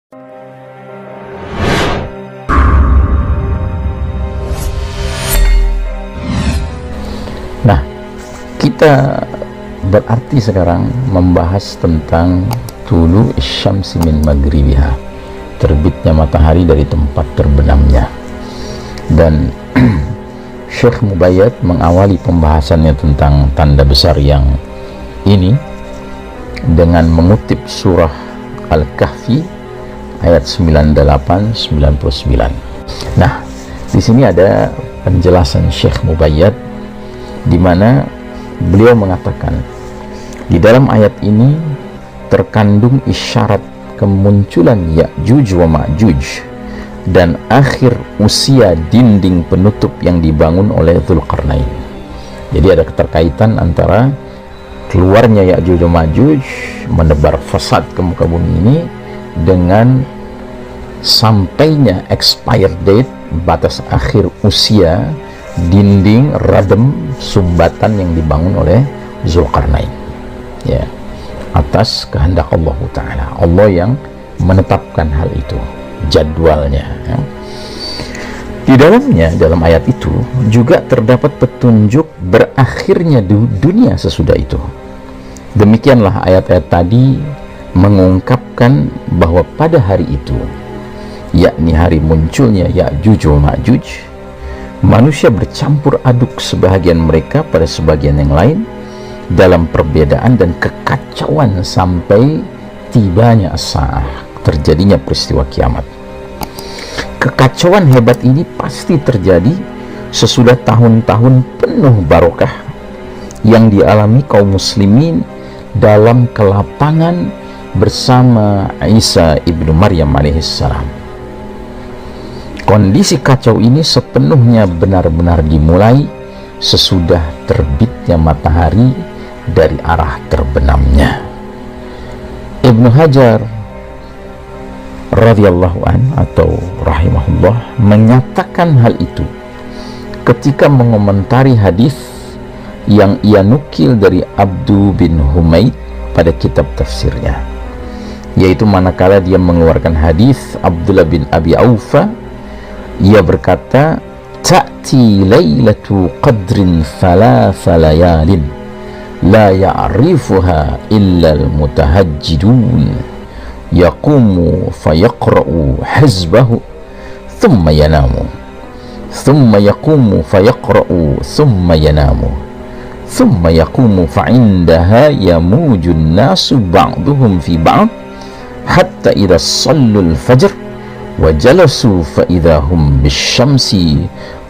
Nah, kita berarti sekarang membahas tentang tulu syamsi min maghribiha, terbitnya matahari dari tempat terbenamnya. Dan Syekh Mubayyad mengawali pembahasannya tentang tanda besar yang ini dengan mengutip surah Al-Kahfi ayat 98-99. Nah, di sini ada penjelasan Syekh Mubayyad di mana beliau mengatakan di dalam ayat ini terkandung isyarat kemunculan Ya'juj wa Ma'juj dan akhir usia dinding penutup yang dibangun oleh Dzulqarnain. Jadi ada keterkaitan antara keluarnya Ya'juj wa Ma'juj menebar fasad ke muka bumi ini dengan sampainya expired date, batas akhir usia dinding radem sumbatan yang dibangun oleh Dzulqarnain, ya, atas kehendak Allah Ta'ala. Allah yang menetapkan hal itu, jadwalnya, ya. Di dalamnya, dalam ayat itu juga terdapat petunjuk berakhirnya dunia sesudah itu. Demikianlah ayat-ayat tadi mengungkapkan bahwa pada hari itu, yakni hari munculnya Ya'juj wa Ma'juj, manusia bercampur aduk sebahagian mereka pada sebagian yang lain dalam perbedaan dan kekacauan sampai tibanya as-sa'ah, terjadinya peristiwa kiamat. Kekacauan hebat ini pasti terjadi sesudah tahun-tahun penuh barokah yang dialami kaum muslimin dalam kelapangan bersama Isa ibnu Maryam alaihissalam. Kondisi kacau ini sepenuhnya benar-benar dimulai sesudah terbitnya matahari dari arah terbenamnya. Ibnu Hajar radhiyallahu an atau rahimahullah menyatakan hal itu ketika mengomentari hadis yang ia nukil dari Abdu bin Humaid pada kitab tafsirnya, yaitu manakala dia mengeluarkan hadis Abdullah bin Abi Aufa. Ia berkata, ta'ti lailatu qadrin thalatha layalin la ya'rifuha illa al-mutahajjidun yaqumu fayaqra'u hizbahu thumma yanamu thumma yaqumu fayaqra'u thumma yanamu thumma yaqumu fa'indaha yamujun nasu ba'duhum fi ba'd hatta idha sallul fajr وجلسوا فإذا هم بالشمس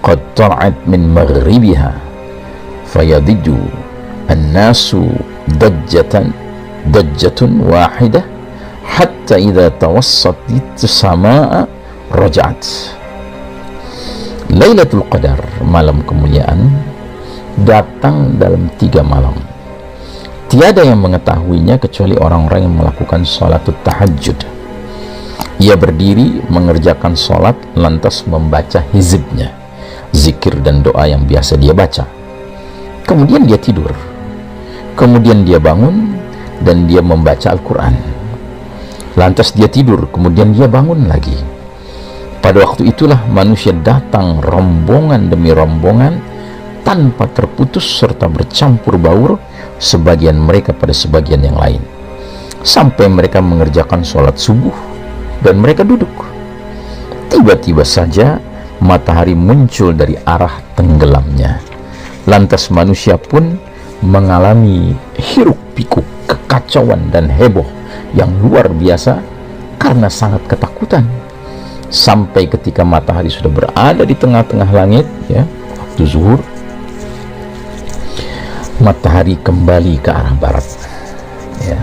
قد طلعت من مغربها فيضج الناس ضجة واحدة حتى إذا توسطت السماء رجعت. Lailatul Qadar, malam kemuliaan, datang dalam 3 malam. Tiada yang mengetahuinya kecuali orang-orang yang melakukan sholatul tahajud. Ia berdiri mengerjakan sholat lantas membaca hizibnya, zikir dan doa yang biasa dia baca. Kemudian dia tidur, kemudian dia bangun dan dia membaca Al-Quran. Lantas dia tidur, kemudian dia bangun lagi. Pada waktu itulah manusia datang rombongan demi rombongan tanpa terputus serta bercampur baur, sebagian mereka pada sebagian yang lain, sampai mereka mengerjakan sholat subuh dan mereka duduk. Tiba-tiba saja matahari muncul dari arah tenggelamnya. Lantas manusia pun mengalami hiruk-pikuk, kekacauan dan heboh yang luar biasa karena sangat ketakutan. Sampai ketika matahari sudah berada di tengah-tengah langit, ya, waktu zuhur, matahari kembali ke arah barat, ya.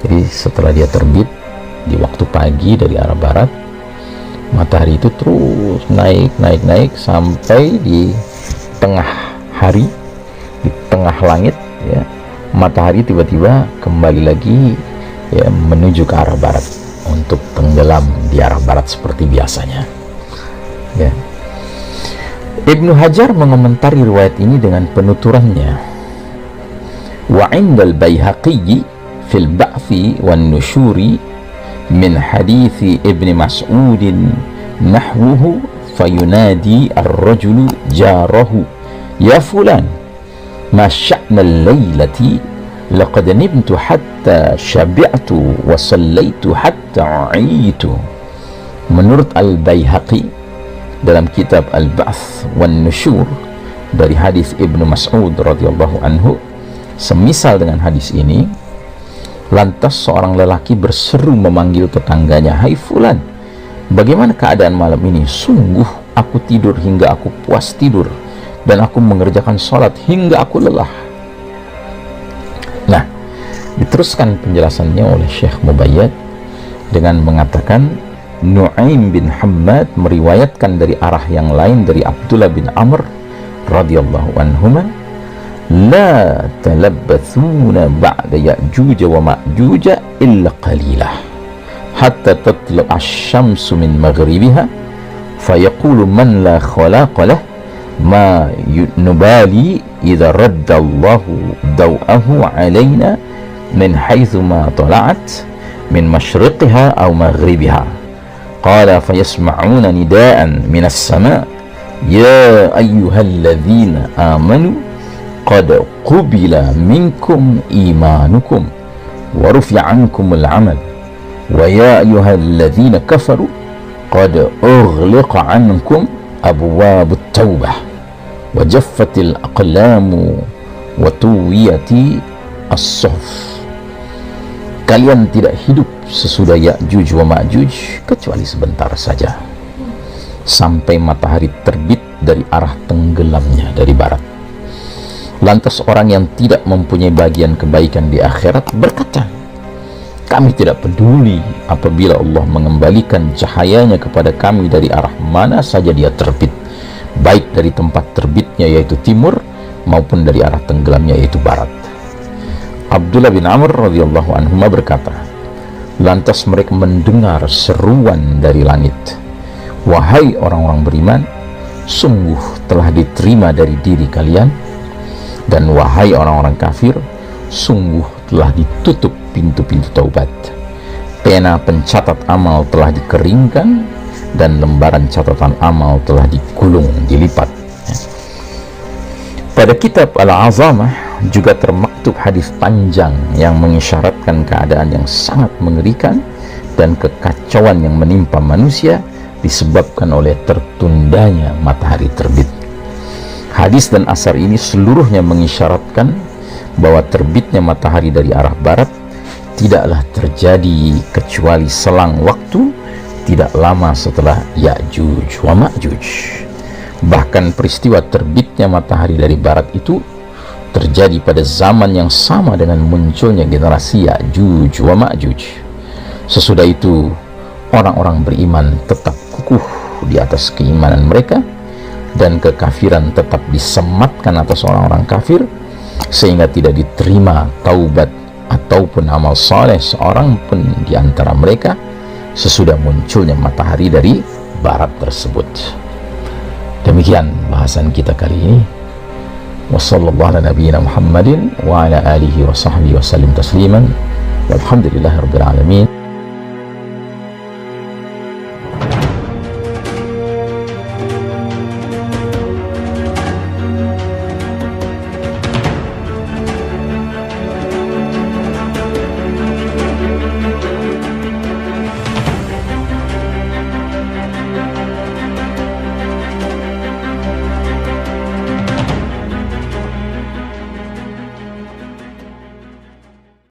Jadi setelah dia terbit di waktu pagi dari arah barat, matahari itu terus naik sampai di tengah hari, di tengah langit, ya, matahari tiba-tiba kembali lagi, ya, menuju ke arah barat untuk tenggelam di arah barat seperti biasanya, ya. Ibnu Hajar mengomentari riwayat ini dengan penuturannya, wa indal Baihaqi fil ba'thi wan nusyuri min hadithi Ibn Mas'udin nahwuhu fayunadi ar-rajulu jarahu ya fulan ma sya'na al-laylati laqad nimtu hatta syabi'tu wa sallaitu hatta u'itu. Menurut Al-Baihaqi dalam kitab Al-Ba'ts wan Nusyur dari hadis Ibnu Mas'ud radhiyallahu anhu, semisal dengan hadis ini, lantas seorang lelaki berseru memanggil tetangganya, "Hai fulan, bagaimana keadaan malam ini? Sungguh aku tidur hingga aku puas tidur, dan aku mengerjakan sholat hingga aku lelah." Nah, diteruskan penjelasannya oleh Syekh Mubayyad dengan mengatakan, Nu'aim bin Hammad meriwayatkan dari arah yang lain dari Abdullah bin Amr radhiyallahu anhuma, la talabbathuna ba'da Ya'juj wa Ma'juj illa qalilah hatta tatlu' asy-syamsu min maghribiha fayaqulu man la khalaqa lah ma nubali idza radda Allahu daw'ahu 'alaina min haitsu ma tala'at min masyriqiha aw maghribiha. Qala fayasma'una nida'an minas sama' ya ayyuhalladzina amanu qad qubila minkum imanukum wa rufi'a ankumul 'amal wa ya ayyuhalladzina kafaru qad ughliqa ankum abwabut taubah wa jaffatil aqlamu wa tuwiyati as-suhuf. Kalian tidak hidup sesudah Ya'juj wa Ma'juj kecuali sebentar saja, sampai matahari terbit dari arah tenggelamnya dari barat. Lantas orang yang tidak mempunyai bagian kebaikan di akhirat berkata, kami tidak peduli apabila Allah mengembalikan cahayanya kepada kami dari arah mana saja dia terbit, baik dari tempat terbitnya yaitu timur maupun dari arah tenggelamnya yaitu barat. Abdullah bin Amr radhiyallahu anhu berkata, lantas mereka mendengar seruan dari langit, wahai orang-orang beriman, sungguh telah diterima dari diri kalian, dan wahai orang-orang kafir, sungguh telah ditutup pintu-pintu taubat. Pena pencatat amal telah dikeringkan dan lembaran catatan amal telah digulung, dilipat. Pada kitab Al-Azamah juga termaktub hadis panjang yang mengisyaratkan keadaan yang sangat mengerikan dan kekacauan yang menimpa manusia disebabkan oleh tertundanya matahari terbit. Hadis dan asar ini seluruhnya mengisyaratkan bahwa terbitnya matahari dari arah barat tidaklah terjadi kecuali selang waktu tidak lama setelah Ya'juj wa Ma'juj. Bahkan peristiwa terbitnya matahari dari barat itu terjadi pada zaman yang sama dengan munculnya generasi Ya'juj wa Ma'juj. Sesudah itu orang-orang beriman tetap kukuh di atas keimanan mereka, dan kekafiran tetap disematkan atas orang-orang kafir, sehingga tidak diterima taubat ataupun amal saleh seorang pun di antara mereka sesudah munculnya matahari dari barat tersebut. Demikian bahasan kita kali ini. Wassallallahu ala nabiyyina Muhammadin wa ala alihi wa sahbihi wa sallim tasliman walhamdulillahi rabbil alamin.